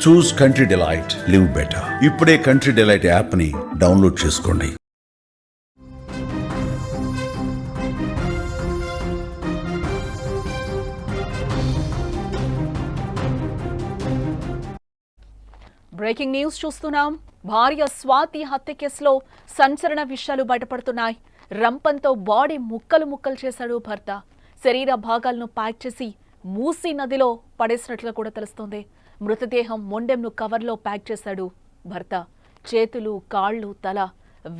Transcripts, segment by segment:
చూస్ country delight, live better. ఇప్పుడే country delight app ని download చేసుకోండి. బ్రేకింగ్ న్యూస్ చూస్తున్నాం. భార్య స్వాతి హత్య కేసులో సంచలన విషయాలు బయటపడుతున్నాయి. రంపంతో బాడీ ముక్కలు ముక్కలు చేశాడు భర్త. శరీర భాగాలను ప్యాక్ చేసి మూసీ నదిలో పడేసినట్లుగా కూడా తెలుస్తోంది. మృతదేహం మొండెంను కవర్లో ప్యాక్ చేశాడు భర్త. చేతులు, కాళ్ళు, తల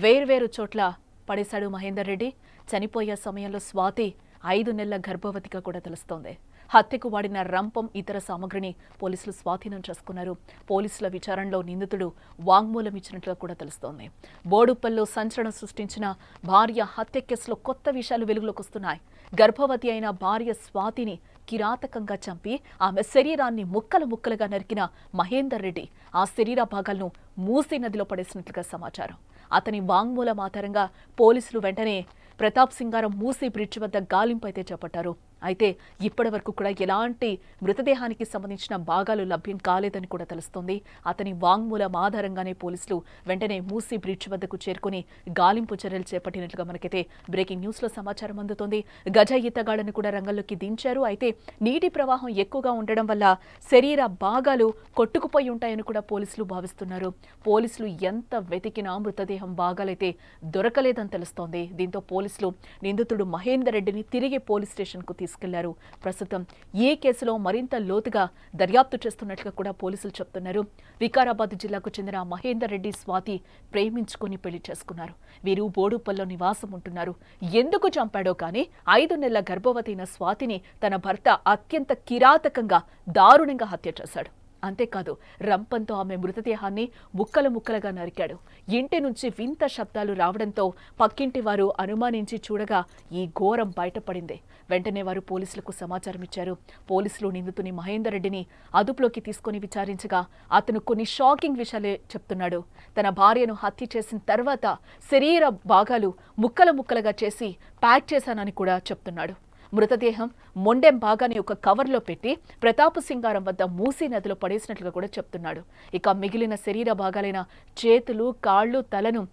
వేర్వేరు చోట్ల పడేశాడు మహేందర్ రెడ్డి. చనిపోయే సమయంలో స్వాతి 5 నెలల గర్భవతిగా కూడా తెలుస్తోంది. హత్యకు వాడిన రంపం, ఇతర సామగ్రిని పోలీసులు స్వాధీనం చేసుకున్నారు. పోలీసుల విచారణలో నిందితుడు వాంగ్మూలం ఇచ్చినట్లుగా కూడా తెలుస్తోంది. బోడుప్పల్లో సంచలనం సృష్టించిన భార్య హత్య కేసులో కొత్త విషయాలు వెలుగులోకి వస్తున్నాయి. గర్భవతి అయిన భార్య స్వాతిని కిరాతకంగా చంపి ఆమె శరీరాన్ని ముక్కలు ముక్కలుగా నరికిన మహేందర్ రెడ్డి ఆ శరీర భాగాలను మూసీ నదిలో పడేసినట్లుగా సమాచారం. అతని వాంగ్మూలం ఆధారంగా పోలీసులు వెంటనే ప్రతాప్ సింగారం మూసీ బ్రిడ్జ్ వద్ద గాలింపు అయితే చేపట్టారు. అయితే ఇప్పటి వరకు కూడా ఎలాంటి మృతదేహానికి సంబంధించిన భాగాలు లభ్యం కాలేదని కూడా తెలుస్తోంది. అతని వాంగ్మూలం ఆధారంగానే పోలీసులు వెంటనే మూసీ బ్రిడ్జ్ వద్దకు చేరుకుని గాలింపు చర్యలు చేపట్టినట్లుగా మనకైతే బ్రేకింగ్ న్యూస్ లో సమాచారం అందుతోంది. గజ ఈతగాళ్లను కూడా రంగంలోకి దించారు. అయితే నీటి ప్రవాహం ఎక్కువగా ఉండడం వల్ల శరీర భాగాలు కొట్టుకుపోయి ఉంటాయని కూడా పోలీసులు భావిస్తున్నారు. పోలీసులు ఎంత వెతికినా మృతదేహం భాగాలైతే దొరకలేదని తెలుస్తోంది. దీంతో పోలీసులు నిందితుడు మహేందర్ రెడ్డిని తిరిగి పోలీస్ స్టేషన్ కు తీసుకెళ్లారు. ప్రస్తుతం ఈ కేసులో మరింత లోతుగా దర్యాప్తు చేస్తున్నట్లుగా కూడా పోలీసులు చెప్తున్నారు. వికారాబాద్ జిల్లాకు చెందిన మహేందర్ రెడ్డి, స్వాతి ప్రేమించుకుని పెళ్లి చేసుకున్నారు. వీరు బోడుపల్లో నివాసం ఉంటున్నారు. ఎందుకు చంపాడో కానీ 5 నెలల గర్భవతైన స్వాతిని తన భర్త అత్యంత కిరాతకంగా, దారుణంగా హత్య చేశాడు. అంతేకాదు, రంపంతో ఆమె మృతదేహాన్ని ముక్కలు ముక్కలుగా నరికాడు. ఇంటి నుంచి వింత శబ్దాలు రావడంతో పక్కింటి వారు అనుమానించి చూడగా ఈ ఘోరం బయటపడింది. వెంటనే వారు పోలీసులకు సమాచారం ఇచ్చారు. పోలీసులు నిందితుని మహేందర్ రెడ్డిని అదుపులోకి తీసుకుని విచారించగా అతను కొన్ని షాకింగ్ విషయాలే చెప్తున్నాడు. తన భార్యను హత్య చేసిన తర్వాత శరీర భాగాలు ముక్కలు ముక్కలుగా చేసి ప్యాక్ చేశానని కూడా చెప్తున్నాడు. మృతదేహం మొండెం భాగాన్ని ఒక కవర్లో పెట్టి ప్రతాప్ సింగారం వద్ద మూసీ నదిలో పడేసినట్లుగా కూడా చెప్తున్నాడు. ఇక మిగిలిన శరీర భాగాలైన చేతులు, కాళ్ళు, తలను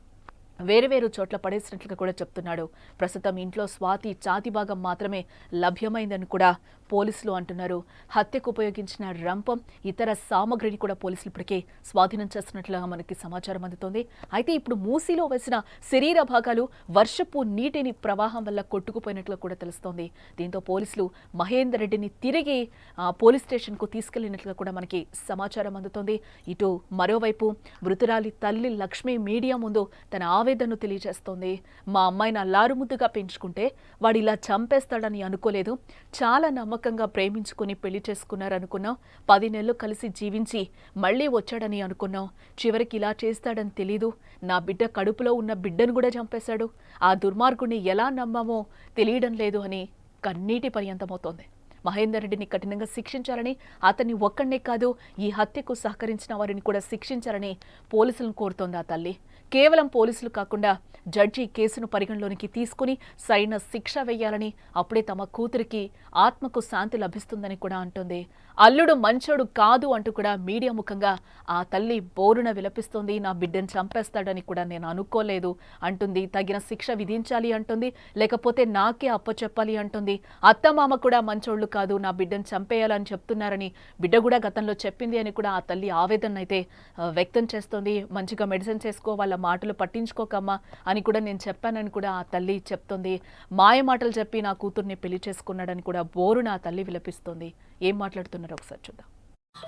వేరువేరు చోట్ల పడేసినట్లుగా కూడా చెప్తున్నాడు. ప్రస్తుతం ఇంట్లో స్వాతి ఛాతి భాగం మాత్రమే లభ్యమైందని కూడా పోలీసులు అంటున్నారు. హత్యకు ఉపయోగించిన రంపం, ఇతర సామగ్రిని కూడా పోలీసులు ఇప్పటికే స్వాధీనం చేస్తున్నట్లుగా మనకి సమాచారం అందుతోంది. అయితే ఇప్పుడు మూసీలో వేసిన శరీర భాగాలు వర్షపు నీటిని ప్రవాహం వల్ల కొట్టుకుపోయినట్లు కూడా తెలుస్తోంది. దీంతో పోలీసులు మహేందర్ రెడ్డిని తిరిగి పోలీస్ స్టేషన్ కు తీసుకెళ్లినట్లుగా కూడా మనకి సమాచారం అందుతోంది. ఇటు మరోవైపు మృతురాలి తల్లి లక్ష్మి మీడియా ముందు తన ఆవేదనను తెలియజేస్తోంది. మా అమ్మాయిని అల్లారుముద్దుగా పెంచుకుంటే వాడు ఇలా చంపేస్తాడని అనుకోలేదు. చాలా నమ్మకంగా ప్రేమించుకుని పెళ్లి చేసుకున్నారనుకున్నాం. 10 నెలలు కలిసి జీవించి మళ్లీ వచ్చాడని అనుకున్నాం. చివరికి ఇలా చేస్తాడని తెలీదు. నా బిడ్డ కడుపులో ఉన్న బిడ్డను కూడా చంపేశాడు. ఆ దుర్మార్గుడిని ఎలా నమ్మామో తెలియడం లేదు అని కన్నీటి పర్యంతమవుతోంది. మహేందర్ రెడ్డిని కఠినంగా శిక్షించాలని, అతన్ని ఒక్కడే కాదు ఈ హత్యకు సహకరించిన వారిని కూడా శిక్షించాలని పోలీసులను కోరుతోంది ఆ తల్లి. కేవలం పోలీసులు కాకుండా జడ్జి కేసును పరిగణలోనికి తీసుకుని సరైన శిక్ష వేయాలని, అప్పుడే తమ కూతురికి ఆత్మకు శాంతి లభిస్తుందని కూడా అంటోంది. అల్లుడు మంచోడు కాదు అంటూ కూడా మీడియా ముఖంగా ఆ తల్లి బోరున విలపిస్తోంది. నా బిడ్డను చంపేస్తాడని కూడా నేను అనుకోలేదు అంటుంది. తగిన శిక్ష విధించాలి అంటుంది, లేకపోతే నాకే అప్పచెప్పాలి అంటుంది. అత్తమామ కూడా మంచోళ్ళు కాదు, నా బిడ్డను చంపేయాలని చెప్తున్నారని బిడ్డ కూడా గతంలో చెప్పింది అని కూడా ఆ తల్లి ఆవేదన అయితే వ్యక్తం చేస్తోంది. మంచిగా మెడిసిన్ చేసుకో, వాళ్ళ మాటలు పట్టించుకోకమ్మా అని కూడా నేను చెప్పానని కూడా ఆ తల్లి చెప్తోంది. మాయ మాటలు చెప్పి నా కూతుర్ని పెళ్లి చేసుకున్నాడని కూడా బోరున ఆ తల్లి విలపిస్తోంది. ఏం మాట్లాడుతున్నారో ఒకసారి చూద్దాం.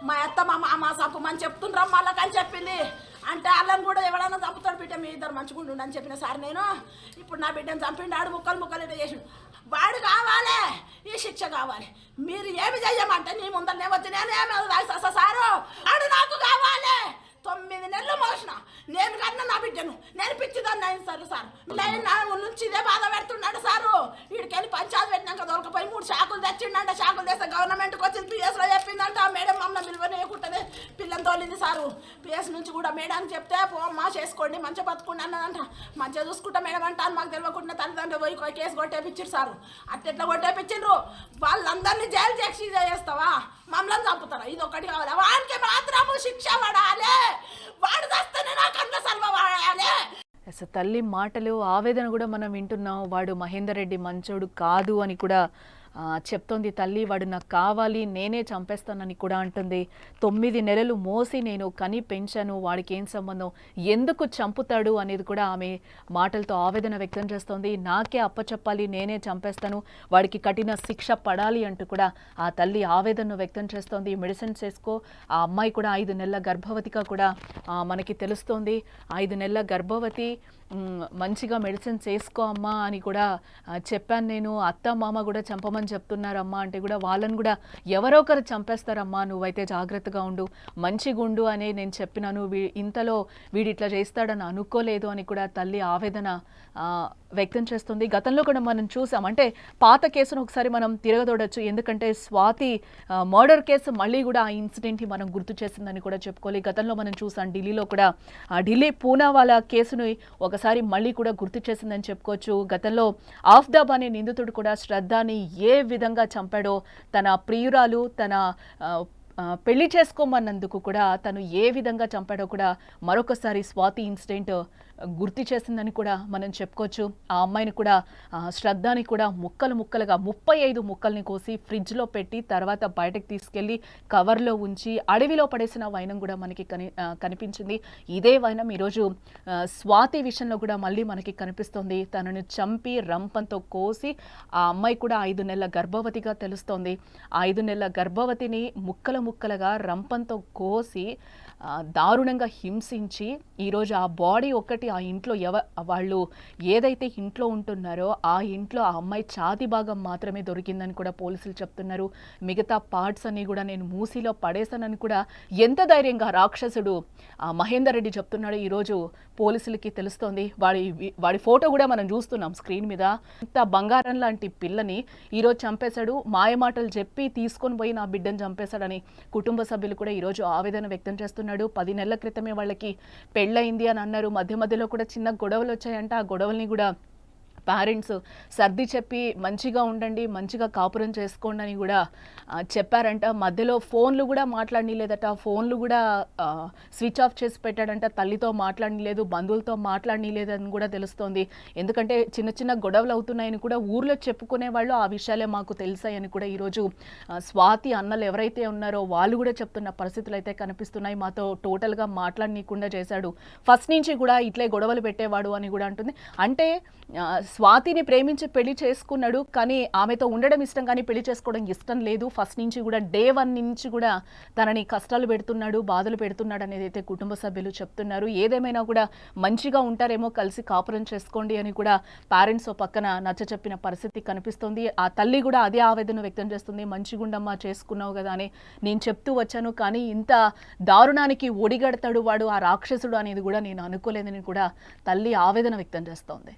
మా అత్త మా మామ చంపమని చెప్తుండ్రా మళ్ళకని చెప్పింది. అంటే వాళ్ళని కూడా ఎవడన్నా చంపుతాడు బిడ్డ, మీ ఇద్దరు మంచిగుండు అని చెప్పిన సార్ నేను. ఇప్పుడు నా బిడ్డను చంపిండు, ఆడు ముక్కలు ముక్కలు ఇట్లా చేసిండు. వాడు కావాలి, ఈ శిక్ష కావాలి. మీరు ఏమి చెయ్యమంటే నీ ముందరనే వచ్చి నేనేమి రాయిస్తా సారు, ఆడు నాకు కావాలి. 9 నెలలు మోసిన నేను కన్నా నా బిడ్డను నేను పిచ్చిదాన్ని అయింది సార్. నా నుంచి ఇదే బాధ పెడుతున్నాడు సారు. వీడికెళ్ళి పంచాయతీ పెట్టినాక దొరకపోయి 3 షాకులు తెచ్చిండంట. షాకులు తెస్తే గవర్నమెంట్కి వచ్చింది, పిఎస్లో చెప్పిందంట. మేడం మమ్మల్ని విలువనేయకుంటుంది, పిల్లని తోలింది సారు. పిఎస్ నుంచి కూడా మేడానికి చెప్తే పోమ్మా చేసుకోండి, మంచిగా బతుకుండి అన్నదంట. మంచిగా చూసుకుంటా మేడం అంటారు. మాకు తెలియకుండా తల్లిదండ్రులు పోయి కేసు కొట్టేపించారు సారు. అట్లా కొట్టేపించిండ్రు. వాళ్ళందరినీ జైలు చేసి చేస్తావా, మమ్మల్ని చంపుతారా? ఇది ఒకటి కావాలి. వానికి మాత్రము శిక్ష శిక్ష పడాలి, వాడు చేస్తేనే నా కళ్ళ సల్వ వాడాలి. అసలు తల్లి మాటలు ఆవేదన కూడా మనం వింటున్నాం. వాడు మహేందర్ రెడ్డి మంచోడు కాదు అని కూడా చెప్తోంది తల్లి. వాడు నాకు కావాలి, నేనే చంపేస్తానని కూడా అంటుంది. 9 నెలలు మోసి నేను కని పెంచాను, వాడికి ఏం సంబంధం, ఎందుకు చంపుతాడు అనేది కూడా ఆమె మాటలతో ఆవేదన వ్యక్తం చేస్తోంది. నాకే అప్పచెప్పాలి, నేనే చంపేస్తాను, వాడికి కఠిన శిక్ష పడాలి అంటూ కూడా ఆ తల్లి ఆవేదనను వ్యక్తం చేస్తోంది. మెడిసిన్స్ వేసుకో, ఆ అమ్మాయి కూడా 5 నెలల గర్భవతిగా కూడా మనకి తెలుస్తోంది. 5 నెలల గర్భవతి, మంచిగా మెడిసిన్స్ వేసుకో అమ్మా అని కూడా చెప్పాను నేను. అత్త మామ కూడా చంపమని చెప్తున్నారమ్మా అంటే కూడా వాళ్ళని కూడా ఎవరో ఒకరు చంపేస్తారమ్మా, నువ్వైతే జాగ్రత్తగా ఉండు, మంచిగా ఉండు అని నేను చెప్పినాను. ఇంతలో వీడు ఇట్లా చేస్తాడని అనుకోలేదు అని కూడా తల్లి ఆవేదన వ్యక్తం చేస్తుంది. గతంలో కూడా మనం చూసాం, అంటే పాత కేసును ఒకసారి మనం తిరగదోడచ్చు. ఎందుకంటే స్వాతి మర్డర్ కేసు మళ్ళీ కూడా ఆ ఇన్సిడెంట్ని మనం గుర్తు చేసిందని కూడా చెప్పుకోవాలి. గతంలో మనం చూసాం ఢిల్లీలో కూడా ఢిల్లీ పూనా వాళ్ళ కేసును ఒకసారి మళ్ళీ కూడా గుర్తు చేసిందని చెప్పుకోవచ్చు. గతంలో ఆఫ్దాబ్ అనే నిందితుడు కూడా శ్రద్ధని ఏ విధంగా చంపాడో, తన ప్రియురాలు తన పెళ్లి చేసుకోమన్నందుకు కూడా తను ఏ విధంగా చంపాడో కూడా మరొకసారి స్వాతి ఇన్సిడెంట్ గుర్తు చేసిందని కూడా మనం చెప్పుకోవచ్చు. ఆ అమ్మాయిని కూడా శ్రద్ధని కూడా ముక్కలుగా 35 ముక్కల్ని కోసి ఫ్రిడ్జ్లో పెట్టి తర్వాత బయటకు తీసుకెళ్ళి కవర్లో ఉంచి అడవిలో పడేసిన వైనం కూడా మనకి కనిపించింది. ఇదే వైనం ఈరోజు స్వాతి విషయంలో కూడా మళ్ళీ మనకి కనిపిస్తోంది. తనను చంపి రంపంతో కోసి ఆ అమ్మాయి కూడా 5 నెలల గర్భవతిగా తెలుస్తోంది. 5 నెలల గర్భవతిని ముక్కలుగా రంపంతో కోసి దారుణంగా హింసించి ఈరోజు ఆ బాడీ ఒక్కటి ఆ ఇంట్లో వాళ్ళు ఏదైతే ఇంట్లో ఉంటున్నారో ఆ ఇంట్లో ఆ అమ్మాయి ఛాతీ భాగం మాత్రమే దొరికిందని కూడా పోలీసులు చెప్తున్నారు. మిగతా పార్ట్స్ అన్ని కూడా నేను మూసీలో పడేశానని కూడా ఎంత ధైర్యంగా రాక్షసుడు మహేందర్ రెడ్డి చెప్తున్నాడు ఈరోజు పోలీసులకి తెలుస్తోంది. వాడి ఫోటో కూడా మనం చూస్తున్నాం స్క్రీన్ మీద. ఇంత బంగారం లాంటి పిల్లని ఈరోజు చంపేశాడు, మాయమాటలు చెప్పి తీసుకొని పోయి నా బిడ్డను చంపేశాడని కుటుంబ సభ్యులు కూడా ఈరోజు ఆవేదన వ్యక్తం చేస్తున్నారు. 10 నెలల క్రితమే వాళ్ళకి పెళ్ళయింది అని అన్నారు. మధ్యలో కూడా చిన్న గొడవలు వచ్చాయంట. ఆ గొడవల్ని కూడా పేరెంట్స్ సర్ది చెప్పి మంచిగా ఉండండి, మంచిగా కాపురం చేసుకోండి అని కూడా చెప్పారంట. మధ్యలో ఫోన్లు కూడా మాట్లాడనీలేదట, ఫోన్లు కూడా స్విచ్ ఆఫ్ చేసి పెట్టాడంట. తల్లితో మాట్లాడనీలేదు, బంధువులతో మాట్లాడనీలేదని కూడా తెలుస్తోంది. ఎందుకంటే చిన్న గొడవలు అవుతున్నాయని కూడా ఊర్లో చెప్పుకునే వాళ్ళు ఆ విషయాలే మాకు తెలిసాయని కూడా ఈరోజు స్వాతి అన్నలు ఎవరైతే ఉన్నారో వాళ్ళు కూడా చెప్తున్న పరిస్థితులు అయితే కనిపిస్తున్నాయి. మాతో టోటల్గా మాట్లాడనీయకుండా చేశాడు, ఫస్ట్ నుంచి కూడా ఇట్లే గొడవలు పెట్టేవాడు అని కూడా అంటుంది. అంటే స్వాతిని ప్రేమించి పెళ్లి చేసుకున్నాడు, కానీ ఆమెతో ఉండడం ఇష్టం, కానీ పెళ్లి చేసుకోవడం ఇష్టం లేదు. ఫస్ట్ నుంచి కూడా డే 1 నుంచి కూడా తనని కష్టాలు పెడుతున్నాడు, బాధలు పెడుతున్నాడు అనేది అయితే కుటుంబ సభ్యులు చెప్తున్నారు. ఏదేమైనా కూడా మంచిగా ఉంటారేమో, కలిసి కాపురం చేసుకోండి అని కూడా పేరెంట్స్ పక్కన నచ్చ చెప్పిన పరిస్థితి కనిపిస్తుంది. ఆ తల్లి కూడా అదే ఆవేదన వ్యక్తం చేస్తుంది. మంచిగుండమ్మా, చేసుకున్నావు కదా అని నేను చెప్తూ వచ్చాను, కానీ ఇంత దారుణానికి ఒడిగడతాడు వాడు, ఆ రాక్షసుడు అనేది కూడా నేను అనుకోలేదని కూడా తల్లి ఆవేదన వ్యక్తం చేస్తోంది.